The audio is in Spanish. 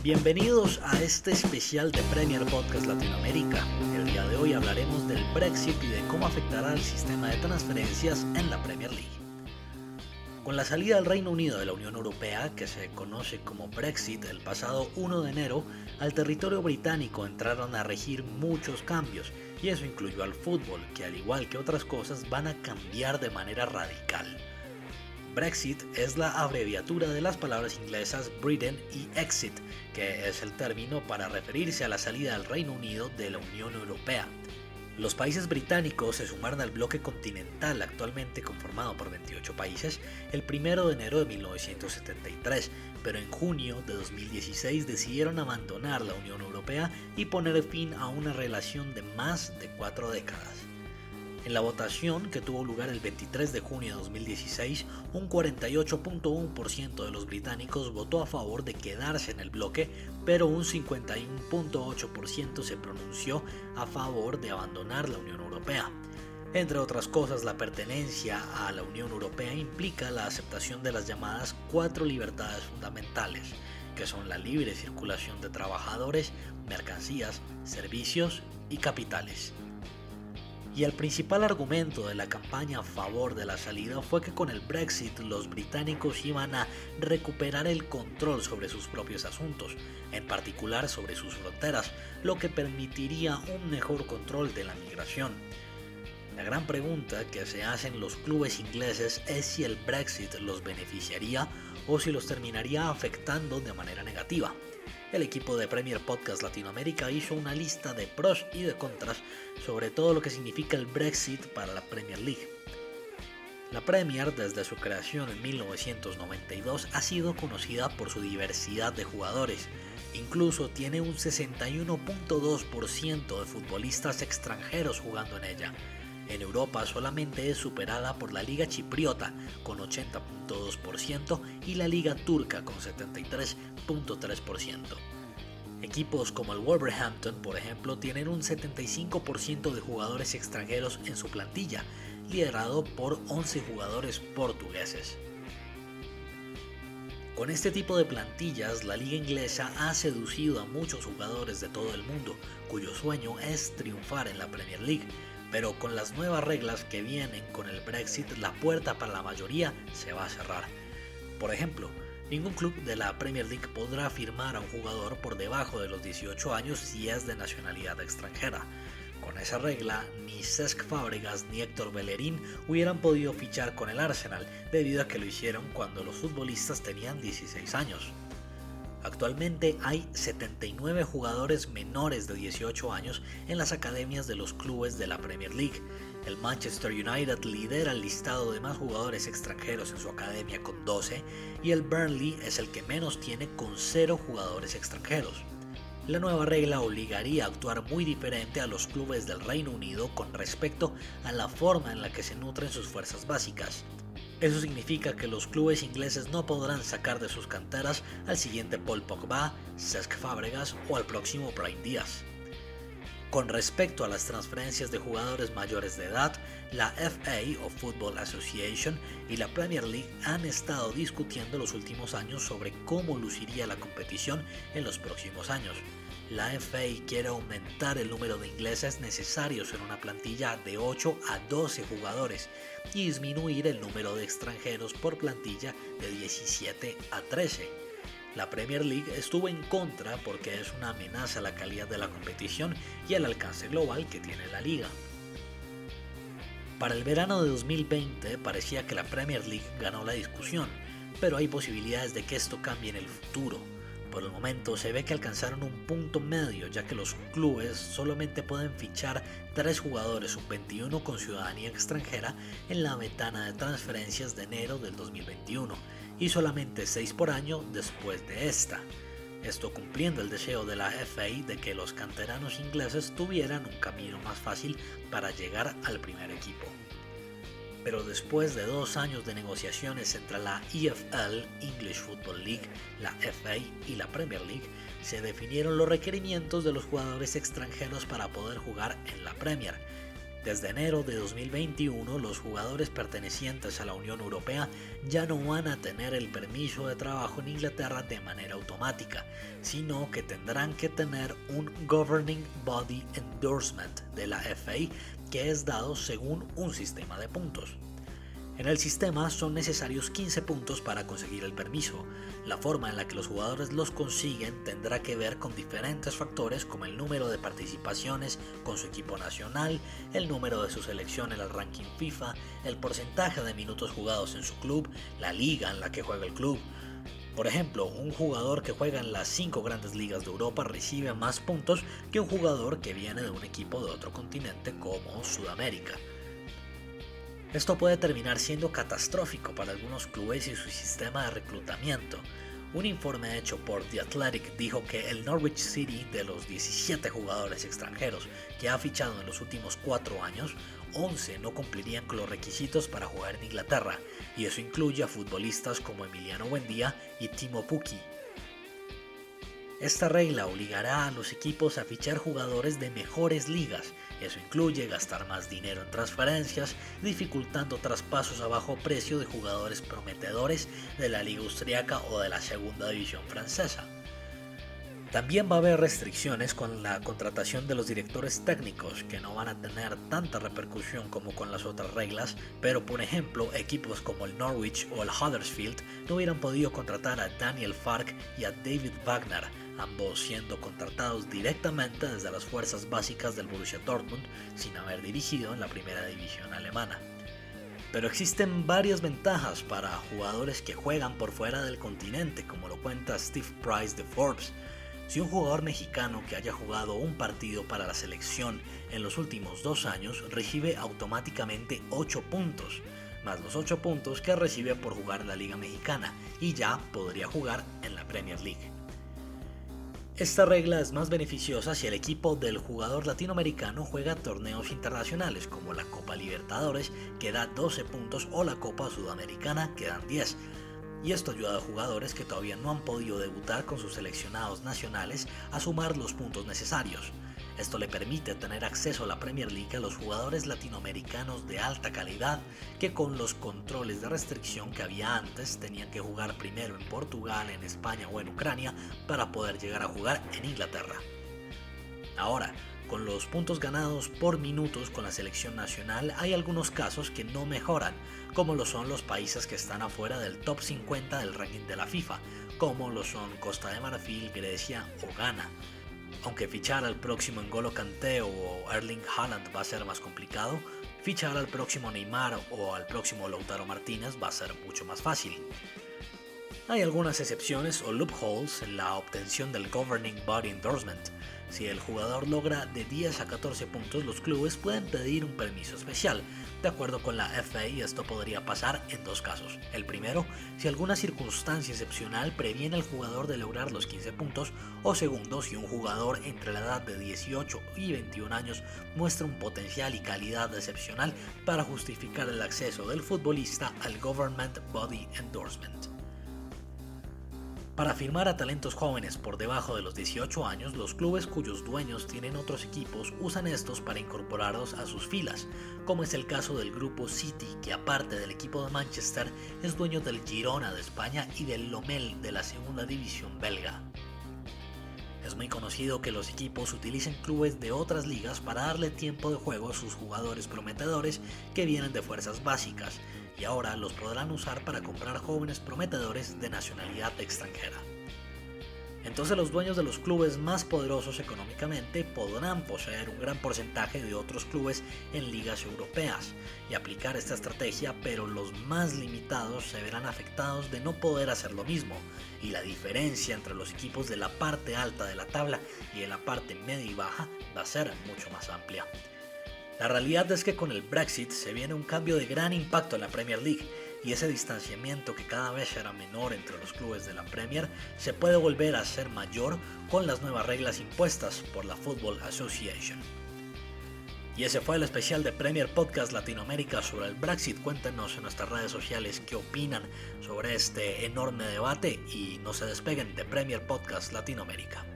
Bienvenidos a este especial de Premier Podcast Latinoamérica. El día de hoy hablaremos del Brexit y de cómo afectará al sistema de transferencias en la Premier League. Con la salida del Reino Unido de la Unión Europea, que se conoce como Brexit, el pasado 1 de enero, al territorio británico entraron a regir muchos cambios, y eso incluyó al fútbol, que al igual que otras cosas van a cambiar de manera radical. Brexit es la abreviatura de las palabras inglesas Britain y Exit, que es el término para referirse a la salida del Reino Unido de la Unión Europea. Los países británicos se sumaron al bloque continental, actualmente conformado por 28 países, el 1 de enero de 1973, pero en junio de 2016 decidieron abandonar la Unión Europea y poner fin a una relación de más de 4 décadas. En la votación, que tuvo lugar el 23 de junio de 2016, un 48.1% de los británicos votó a favor de quedarse en el bloque, pero un 51.8% se pronunció a favor de abandonar la Unión Europea. Entre otras cosas, la pertenencia a la Unión Europea implica la aceptación de las llamadas 4 libertades fundamentales, que son la libre circulación de trabajadores, mercancías, servicios y capitales. Y el principal argumento de la campaña a favor de la salida fue que con el Brexit los británicos iban a recuperar el control sobre sus propios asuntos, en particular sobre sus fronteras, lo que permitiría un mejor control de la migración. La gran pregunta que se hacen los clubes ingleses es si el Brexit los beneficiaría o si los terminaría afectando de manera negativa. El equipo de Premier Podcast Latinoamérica hizo una lista de pros y de contras sobre todo lo que significa el Brexit para la Premier League. La Premier, desde su creación en 1992, ha sido conocida por su diversidad de jugadores. Incluso tiene un 61.2% de futbolistas extranjeros jugando en ella. En Europa solamente es superada por la Liga Chipriota con 80.2% y la Liga Turca con 73.3%. Equipos como el Wolverhampton, por ejemplo, tienen un 75% de jugadores extranjeros en su plantilla, liderado por 11 jugadores portugueses. Con este tipo de plantillas, la liga inglesa ha seducido a muchos jugadores de todo el mundo, cuyo sueño es triunfar en la Premier League. Pero con las nuevas reglas que vienen con el Brexit, la puerta para la mayoría se va a cerrar. Por ejemplo, ningún club de la Premier League podrá firmar a un jugador por debajo de los 18 años si es de nacionalidad extranjera. Con esa regla, ni Cesc Fábregas ni Héctor Bellerín hubieran podido fichar con el Arsenal, debido a que lo hicieron cuando los futbolistas tenían 16 años. Actualmente hay 79 jugadores menores de 18 años en las academias de los clubes de la Premier League. El Manchester United lidera el listado de más jugadores extranjeros en su academia con 12 y el Burnley es el que menos tiene con 0 jugadores extranjeros. La nueva regla obligaría a actuar muy diferente a los clubes del Reino Unido con respecto a la forma en la que se nutren sus fuerzas básicas. Eso significa que los clubes ingleses no podrán sacar de sus canteras al siguiente Paul Pogba, Cesc Fábregas o al próximo Brahim Díaz. Con respecto a las transferencias de jugadores mayores de edad, la FA o Football Association y la Premier League han estado discutiendo los últimos años sobre cómo luciría la competición en los próximos años. La FA quiere aumentar el número de ingleses necesarios en una plantilla de 8 a 12 jugadores y disminuir el número de extranjeros por plantilla de 17 a 13. La Premier League estuvo en contra porque es una amenaza a la calidad de la competición y al alcance global que tiene la liga. Para el verano de 2020 parecía que la Premier League ganó la discusión, pero hay posibilidades de que esto cambie en el futuro. Por el momento se ve que alcanzaron un punto medio, ya que los clubes solamente pueden fichar 3 jugadores sub-21 con ciudadanía extranjera en la ventana de transferencias de enero del 2021 y solamente 6 por año después de esta. Esto cumpliendo el deseo de la FA de que los canteranos ingleses tuvieran un camino más fácil para llegar al primer equipo. Pero después de 2 años de negociaciones entre la EFL, English Football League, la FA y la Premier League, se definieron los requerimientos de los jugadores extranjeros para poder jugar en la Premier. Desde enero de 2021, los jugadores pertenecientes a la Unión Europea ya no van a tener el permiso de trabajo en Inglaterra de manera automática, sino que tendrán que tener un Governing Body Endorsement de la FA que es dado según un sistema de puntos. En el sistema son necesarios 15 puntos para conseguir el permiso. La forma en la que los jugadores los consiguen tendrá que ver con diferentes factores como el número de participaciones con su equipo nacional, el número de su selección en el ranking FIFA, el porcentaje de minutos jugados en su club, la liga en la que juega el club. Por ejemplo, un jugador que juega en las 5 grandes ligas de Europa recibe más puntos que un jugador que viene de un equipo de otro continente como Sudamérica. Esto puede terminar siendo catastrófico para algunos clubes y su sistema de reclutamiento. Un informe hecho por The Athletic dijo que el Norwich City, de los 17 jugadores extranjeros que ha fichado en los últimos 4 años, 11 no cumplirían con los requisitos para jugar en Inglaterra, y eso incluye a futbolistas como Emiliano Buendía y Timo Pukki. Esta regla obligará a los equipos a fichar jugadores de mejores ligas. Eso incluye gastar más dinero en transferencias, dificultando traspasos a bajo precio de jugadores prometedores de la liga austriaca o de la segunda división francesa. También va a haber restricciones con la contratación de los directores técnicos, que no van a tener tanta repercusión como con las otras reglas, pero por ejemplo equipos como el Norwich o el Huddersfield no hubieran podido contratar a Daniel Fark y a David Wagner, ambos siendo contratados directamente desde las fuerzas básicas del Borussia Dortmund sin haber dirigido en la primera división alemana. Pero existen varias ventajas para jugadores que juegan por fuera del continente, como lo cuenta Steve Price de Forbes. Si un jugador mexicano que haya jugado un partido para la selección en los últimos 2 años recibe automáticamente 8 puntos, más los 8 puntos que recibe por jugar en la Liga Mexicana, y ya podría jugar en la Premier League. Esta regla es más beneficiosa si el equipo del jugador latinoamericano juega torneos internacionales como la Copa Libertadores, que da 12 puntos, o la Copa Sudamericana, que dan 10. Y esto ayuda a jugadores que todavía no han podido debutar con sus seleccionados nacionales a sumar los puntos necesarios. Esto le permite tener acceso a la Premier League a los jugadores latinoamericanos de alta calidad que, con los controles de restricción que había antes, tenían que jugar primero en Portugal, en España o en Ucrania para poder llegar a jugar en Inglaterra. Ahora, con los puntos ganados por minutos con la selección nacional, hay algunos casos que no mejoran, como lo son los países que están afuera del top 50 del ranking de la FIFA, como lo son Costa de Marfil, Grecia o Ghana. Aunque fichar al próximo N'Golo Kanté o Erling Haaland va a ser más complicado, fichar al próximo Neymar o al próximo Lautaro Martínez va a ser mucho más fácil. Hay algunas excepciones o loopholes en la obtención del Governing Body Endorsement. Si el jugador logra de 10 a 14 puntos, los clubes pueden pedir un permiso especial. De acuerdo con la FA, esto podría pasar en 2 casos. El primero, si alguna circunstancia excepcional previene al jugador de lograr los 15 puntos, o segundo, si un jugador entre la edad de 18 y 21 años muestra un potencial y calidad excepcional para justificar el acceso del futbolista al Government Body Endorsement. Para firmar a talentos jóvenes por debajo de los 18 años, los clubes cuyos dueños tienen otros equipos usan estos para incorporarlos a sus filas, como es el caso del grupo City, que aparte del equipo de Manchester, es dueño del Girona de España y del Lommel de la segunda división belga. Es muy conocido que los equipos utilicen clubes de otras ligas para darle tiempo de juego a sus jugadores prometedores que vienen de fuerzas básicas, y ahora los podrán usar para comprar jóvenes prometedores de nacionalidad extranjera. Entonces los dueños de los clubes más poderosos económicamente podrán poseer un gran porcentaje de otros clubes en ligas europeas y aplicar esta estrategia, pero los más limitados se verán afectados de no poder hacer lo mismo, y la diferencia entre los equipos de la parte alta de la tabla y de la parte media y baja va a ser mucho más amplia. La realidad es que con el Brexit se viene un cambio de gran impacto en la Premier League, y ese distanciamiento que cada vez será menor entre los clubes de la Premier se puede volver a ser mayor con las nuevas reglas impuestas por la Football Association. Y ese fue el especial de Premier Podcast Latinoamérica sobre el Brexit. Cuéntenos en nuestras redes sociales qué opinan sobre este enorme debate y no se despeguen de Premier Podcast Latinoamérica.